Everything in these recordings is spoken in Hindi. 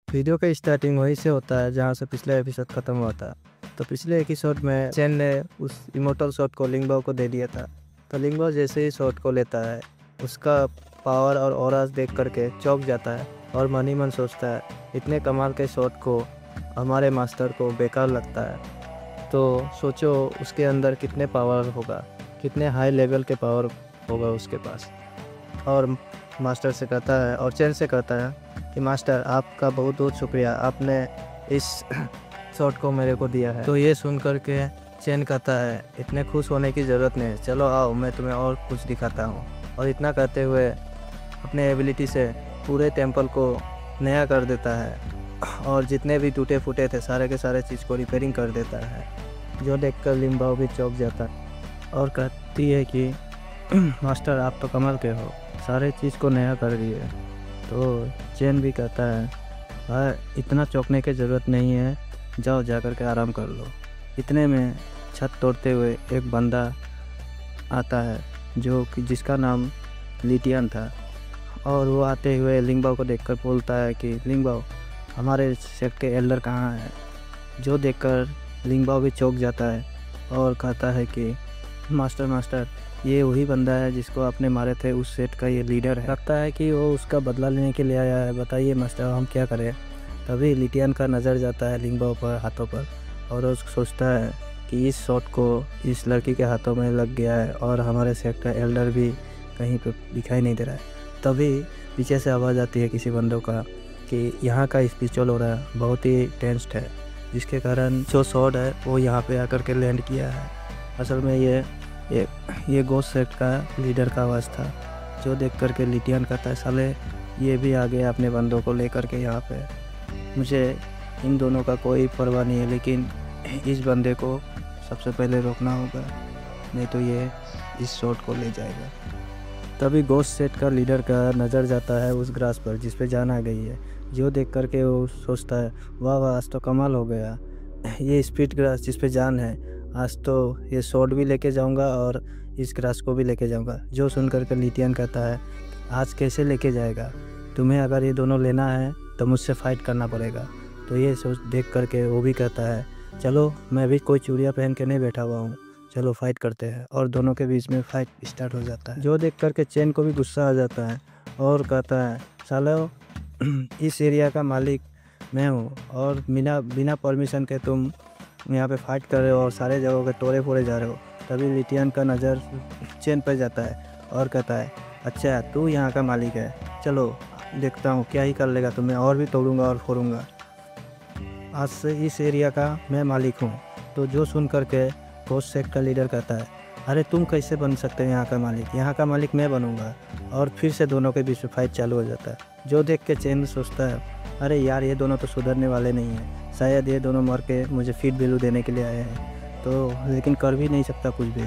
वीडियो का स्टार्टिंग वहीं से होता है जहाँ से पिछला एपिसोड ख़त्म हुआ था। तो पिछले एपिसोड में चेन ने उस इमोर्टल शॉट को लिंगबाओ को दे दिया था। तो लिंगबाओ जैसे ही शॉट को लेता है उसका पावर और ऑरास देख करके चौंक जाता है और मन ही मन सोचता है इतने कमाल के शॉट को हमारे मास्टर को बेकार लगता है। तो सोचो उसके अंदर कितने पावर होगा, कितने हाई लेवल के पावर होगा उसके पास। और मास्टर से कहता है और चेन से कहता है कि मास्टर आपका बहुत बहुत शुक्रिया, आपने इस शॉट को मेरे को दिया है। तो ये सुन कर के चेन कहता है इतने खुश होने की ज़रूरत नहीं, चलो आओ मैं तुम्हें और कुछ दिखाता हूँ। और इतना कहते हुए अपने एबिलिटी से पूरे टेम्पल को नया कर देता है और जितने भी टूटे फूटे थे सारे के सारे चीज़ को रिपेयरिंग कर देता है, जो देखकर लिंगबाओ भी चौंक जाता है और कहती है कि मास्टर आप तो कमाल के हो, सारे चीज़ को नया कर दिए। तो चेन भी कहता है हाँ इतना चौंकने की ज़रूरत नहीं है, जाओ जा कर के आराम कर लो। इतने में छत तोड़ते हुए एक बंदा आता है जो कि जिसका नाम लिटियन था, और वो आते हुए लिंगबाओ को देखकर बोलता है कि लिंगबाओ हमारे सेक्ट के एल्डर कहाँ हैं। जो देखकर लिंगबाओ भी चौंक जाता है और कहता है कि मास्टर ये वही बंदा है जिसको आपने मारे थे, उस सेट का ये लीडर है। लगता है कि वो उसका बदला लेने के लिए आया है, बताइए मास्टर हम क्या करें। तभी लिटियन का नज़र जाता है लिंगबाओ पर हाथों पर और वो सोचता है कि इस शॉट को इस लड़की के हाथों में लग गया है और हमारे सेट का एल्डर भी कहीं पर दिखाई नहीं दे रहा है। तभी पीछे से आवाज़ आती है किसी बंदों का कि यहाँ का स्पिरिचुअल हो रहा है बहुत ही टेंस्ड है, जिसके कारण जो शॉट है वो यहाँ पे आकर के लैंड किया है। असल में ये गोस्ट सेक्ट का लीडर का आवाज़ था, जो देख कर के लिटियन कहता है साले ये भी आ गए अपने बंदों को लेकर के यहाँ पे। मुझे इन दोनों का कोई परवाह नहीं है, लेकिन इस बंदे को सबसे पहले रोकना होगा, नहीं तो ये इस शॉट को ले जाएगा। तभी गोस्ट सेट का लीडर का नज़र जाता है उस ग्रास पर जिस पे जान आ गई है। जो देख कर के वो सोचता है वाह वाह आज तो कमाल हो गया, ये स्पीड ग्रास जिस पे जान है, आज तो ये शॉट भी लेके जाऊंगा और इस ग्रास को भी लेके जाऊंगा। जो सुनकर के लिटियन कहता है आज कैसे लेके जाएगा, तुम्हें अगर ये दोनों लेना है तो मुझसे फ़ाइट करना पड़ेगा। तो ये सोच देख कर के वो भी कहता है चलो मैं भी कोई चूड़ियाँ पहन के नहीं बैठा हुआ हूँ, चलो फाइट करते हैं। और दोनों के बीच में फ़ाइट स्टार्ट हो जाता है। जो देख कर के चेन को भी गुस्सा आ जाता है और कहता है सालो इस एरिया का मालिक मैं हूँ और बिना परमिशन के तुम यहाँ पे फाइट कर रहे हो और सारे जगहों के तोड़े फोड़े जा रहे हो। तभी लिटियन का नज़र चेन पर जाता है और कहता है अच्छा तू यहाँ का मालिक है, चलो देखता हूँ क्या ही कर लेगा तुम्हें, और भी तोड़ूंगा और फोड़ूंगा। आज से इस एरिया का मैं मालिक हूँ। तो जो सुन कर के गोस्ट सेक्ट का लीडर कहता है अरे तुम कैसे बन सकते हो यहाँ का मालिक, यहाँ का मालिक मैं बनूँगा। और फिर से दोनों के बीच में फाइट चालू हो जाता है। जो देख के चेन सोचता है अरे यार ये दोनों तो सुधरने वाले नहीं हैं, शायद ये दोनों मर के मुझे फीड वैल्यू देने के लिए आए हैं। तो लेकिन कर भी नहीं सकता कुछ भी,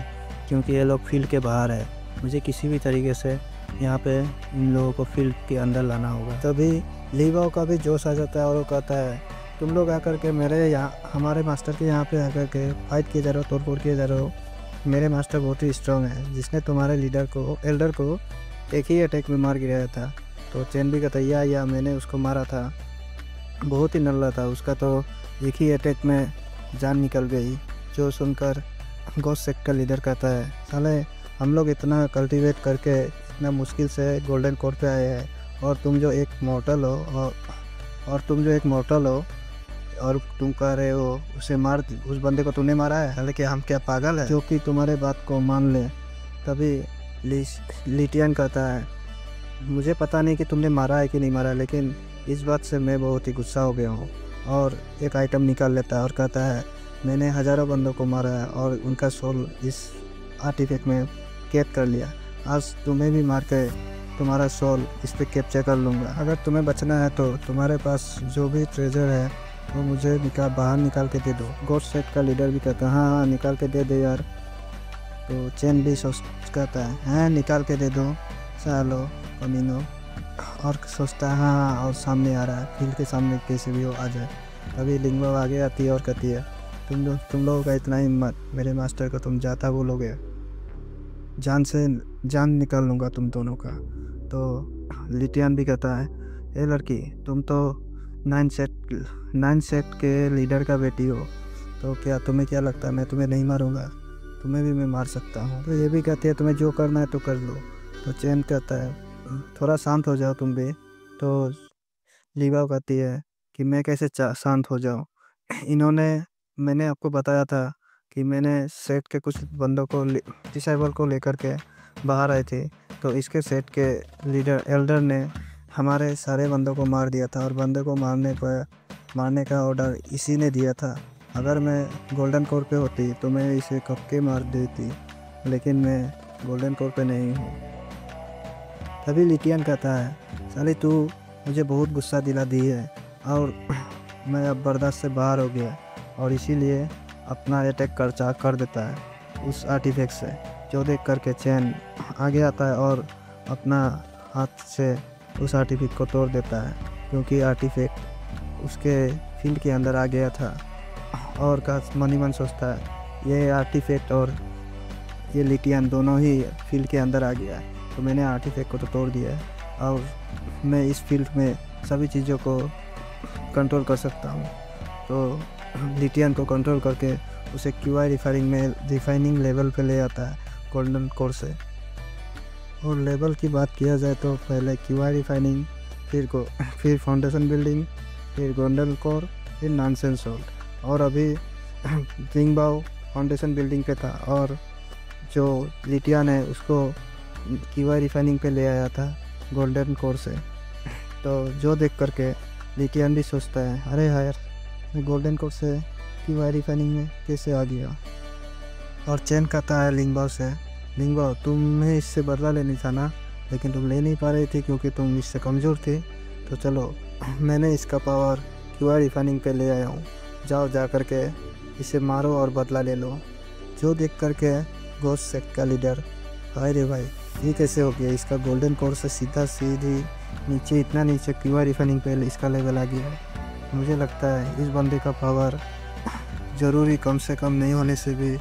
क्योंकि ये लोग फील्ड के बाहर है। मुझे किसी भी तरीके से यहाँ पे इन लोगों को फील्ड के अंदर लाना होगा। तभी लिंगबाओ का भी जोश आ जाता है और वो कहता है तुम लोग आकर के मेरे यहाँ हमारे मास्टर के यहाँ पे आकर के फाइट किए जा रहे हो, तोड़ फोड़ किए जा रहे हो। मेरे मास्टर बहुत ही स्ट्रॉन्ग है, जिसने तुम्हारे लीडर को एल्डर को एक ही अटैक में मार गिराया था। तो चेन भी कहता है या मैंने उसको मारा था, बहुत ही नल्ला था, उसका तो एक ही अटैक में जान निकल गई। जो सुनकर गोस्ट सेक्ट का लीडर कहता है साले हम लोग इतना कल्टीवेट करके इतना मुश्किल से गोल्डन कोर पे आए हैं और तुम जो एक मॉर्टल हो और तुम कह रहे हो उसे मार, उस बंदे को तूने मारा है, हालांकि हम क्या पागल है जो कि तुम्हारे बात को मान ले। तभी लिटियन कहता है मुझे पता नहीं कि तुमने मारा है कि नहीं मारा, लेकिन इस बात से मैं बहुत ही गुस्सा हो गया हूँ। और एक आइटम निकाल लेता है और कहता है मैंने हज़ारों बंदों को मारा है और उनका सोल इस आर्टिफैक्ट में कैद कर लिया, आज तुम्हें भी मार के तुम्हारा सोल इस पर कैप्चर कर लूँगा। अगर तुम्हें बचना है तो तुम्हारे पास जो भी ट्रेजर है वो मुझे बाहर निकाल के दे दो। गोस्ट सेक्ट का लीडर भी कहता है हाँ निकाल के दे दे यार। तो चेन भी कहता है हाँ निकाल के दे दो सालो कमीनो, और सोचता है हाँ और सामने आ रहा है, फील्ड के सामने कैसे भी हो आ जाए। तभी लिंगबाओ आगे आती है और कहती है तुम लोगों का इतना हिम्मत, मेरे मास्टर को तुम जाता बोलोगे, जान से जान निकाल लूँगा तुम दोनों का। तो लिटियन भी कहता है ए लड़की तुम तो 9 सेट के लीडर का बेटी हो, तो क्या तुम्हें क्या लगता है मैं तुम्हें नहीं मारूंगा? तुम्हें भी मैं मार सकता हूँ। तो ये भी कहती है तुम्हें जो करना है तो कर लो। तो चैन कहता है थोड़ा शांत हो जाओ तुम भी। तो लीवा कहती है कि मैं कैसे शांत हो जाऊँ? मैंने आपको बताया था कि मैंने सेट के कुछ बंदों को डिसेबल को लेकर के बाहर आए थे। तो इसके सेट के लीडर एल्डर ने हमारे सारे बंदों को मार दिया था और बंदे को मारने का ऑर्डर इसी ने दिया था। अगर मैं गोल्डन कोर पे होती तो मैं इसे कब के मार देती, लेकिन मैं गोल्डन कोर पे नहीं हूँ। तभी लिटियन कहता है साले तू मुझे बहुत गुस्सा दिला दी है और मैं अब बर्दाश्त से बाहर हो गया, और इसीलिए अपना अटैक कर देता है उस आर्टिफैक्ट से। जो देख करके चैन आगे आता है और अपना हाथ से उस आर्टिफैक्ट को तोड़ देता है, क्योंकि आर्टिफैक्ट उसके फील्ड के अंदर आ गया था। और का मन सोचता है ये आर्टिफैक्ट और ये लिटियन दोनों ही फील्ड के अंदर आ गया है, तो मैंने आर्टिफैक्ट को तो तोड़ दिया है और मैं इस फील्ड में सभी चीज़ों को कंट्रोल कर सकता हूँ। तो लिटियन को कंट्रोल करके उसे क्यूआई रिफाइनिंग लेवल पे ले आता है गोल्डन कोर से। और लेवल की बात किया जाए तो पहले क्यूआई रिफाइनिंग, फिर फाउंडेशन बिल्डिंग, फिर गोल्डन कोर, फिर नॉनसेंस सोल्ट, और अभी विंग बाओ फाउंडेशन बिल्डिंग पे था और जो लिटियन है उसको क्यूआई रिफाइनिंग पे ले आया था गोल्डन कोर से। तो जो देख करके लिटियन भी सोचता है अरे यार मैं गोल्डन कोर से क्यूआई रिफाइनिंग में कैसे आ गया। और चैन कहता है लिंगबाओ से, लिंगबाओ तुम्हें इससे बदला लेनी था ना, लेकिन तुम ले नहीं पा रही थी क्योंकि तुम इससे कमज़ोर थे। तो चलो मैंने इसका पावर क्यूआई रिफाइनिंग पे ले आया हूँ, जाओ जा करके इसे मारो और बदला ले लो। जो देख करके घोस्ट सेक्ट का लीडर अरे भाई ये कैसे हो गया, इसका गोल्डन कोर से सीधी नीचे, इतना नीचे क्यूआई रिफाइनिंग पे इसका लेवल आ गया है। मुझे लगता है इस बंदे का पावर ज़रूरी कम से कम नहीं होने से भी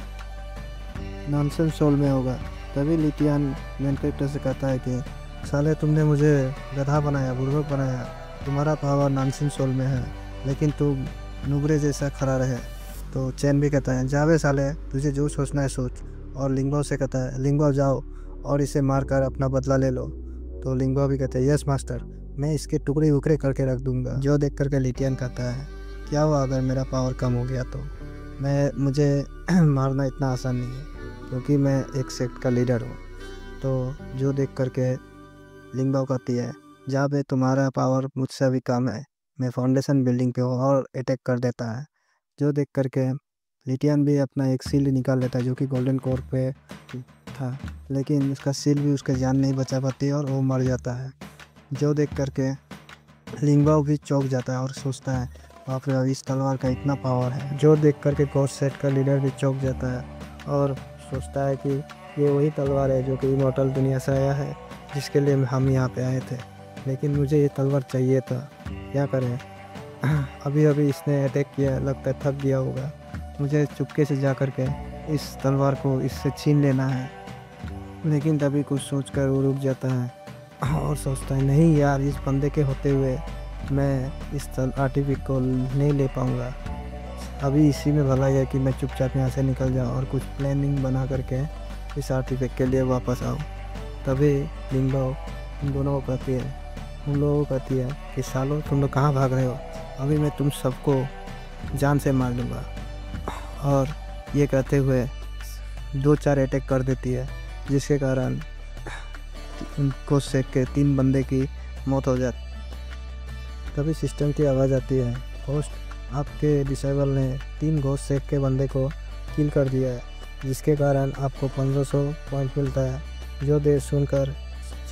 नॉनसेंस सोल में होगा। तभी लिटियन मेन कैरेक्टर से कहता है कि साले तुमने मुझे गधा बनाया, बुर्बक बनाया, तुम्हारा पावर नॉनसेंस सोल में है, लेकिन तुम नुबरे जैसा खड़ा रहे। तो चैन भी कहता है जावे साले तुझे जो सोचना है सोच। और लिंगबाओ से कहता है लिंगबाओ जाओ और इसे मारकर अपना बदला ले लो। तो लिंगबाओ भी कहते हैं यस मास्टर, मैं इसके टुकड़े उकड़े करके रख दूंगा। जो देख करके लिटियन कहता है क्या हुआ अगर मेरा पावर कम हो गया तो मुझे मारना इतना आसान नहीं है क्योंकि मैं एक सेक्ट का लीडर हूँ। तो जो देख करके लिंगबाओ कहती है जा बे तुम्हारा पावर मुझसे अभी कम है, मैं फाउंडेशन बिल्डिंग पे हूँ, और अटैक कर देता है। जो देख करके लिटियन भी अपना एक शील्ड निकाल लेता है जो कि गोल्डन कोर पे था, लेकिन उसका शील्ड भी उसके जान नहीं बचा पाती और वो मर जाता है। जो देख करके लिंगबाओ भी चौंक जाता है और सोचता है बाप रे इस तलवार का इतना पावर है। जो देख करके घोस्ट सेट का लीडर भी चौंक जाता है और सोचता है कि ये वही तलवार है जो कि इमॉर्टल दुनिया से आया है, जिसके लिए हम यहाँ पे आए थे, लेकिन मुझे ये तलवार चाहिए था, क्या करें। अभी इसने अटैक किया, लगता है थक गया होगा, मुझे चुपके से जा कर के इस तलवार को इससे छीन लेना है। लेकिन तभी कुछ सोचकर वो रुक जाता है और सोचता है नहीं यार इस बंदे के होते हुए मैं इस आर्टिफैक्ट को नहीं ले पाऊँगा। अभी इसी में भलाई है कि मैं चुपचाप यहाँ से निकल जाऊँ और कुछ प्लानिंग बना करके इस आर्टिफैक्ट के लिए वापस आऊँ। तभी लिंगबाओ उन दोनों को कहती है, उन लोगों को कहती है कि सालों तुम लोग कहाँ भाग रहे हो, अभी मैं तुम सबको जान से मार दूँगा। और ये कहते हुए 2-4 अटैक कर देती है, जिसके कारण उनको सेक के 3 बंदे की मौत हो जाती। तभी सिस्टम की आवाज़ आती है होस्ट आपके डिसेबल ने 3 घोस्ट सेक के बंदे को किल कर दिया है, जिसके कारण आपको 1500 पॉइंट मिलता है। जो देर सुनकर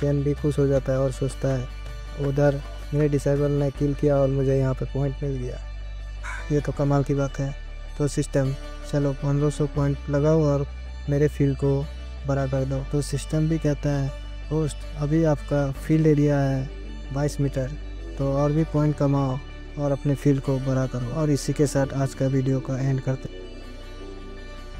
चैन भी खुश हो जाता है और सोचता है उधर मेरे डिसेबल ने किल किया और मुझे यहाँ पे पॉइंट मिल गया, ये तो कमाल की बात है। तो सिस्टम चलो 1500 पॉइंट लगाओ और मेरे फील्ड को बड़ा कर दो। तो सिस्टम भी कहता है होस्ट अभी आपका फील्ड एरिया है 22 मीटर, तो और भी पॉइंट कमाओ और अपने फील्ड को बड़ा करो। और इसी के साथ आज का वीडियो का एंड करते हैं।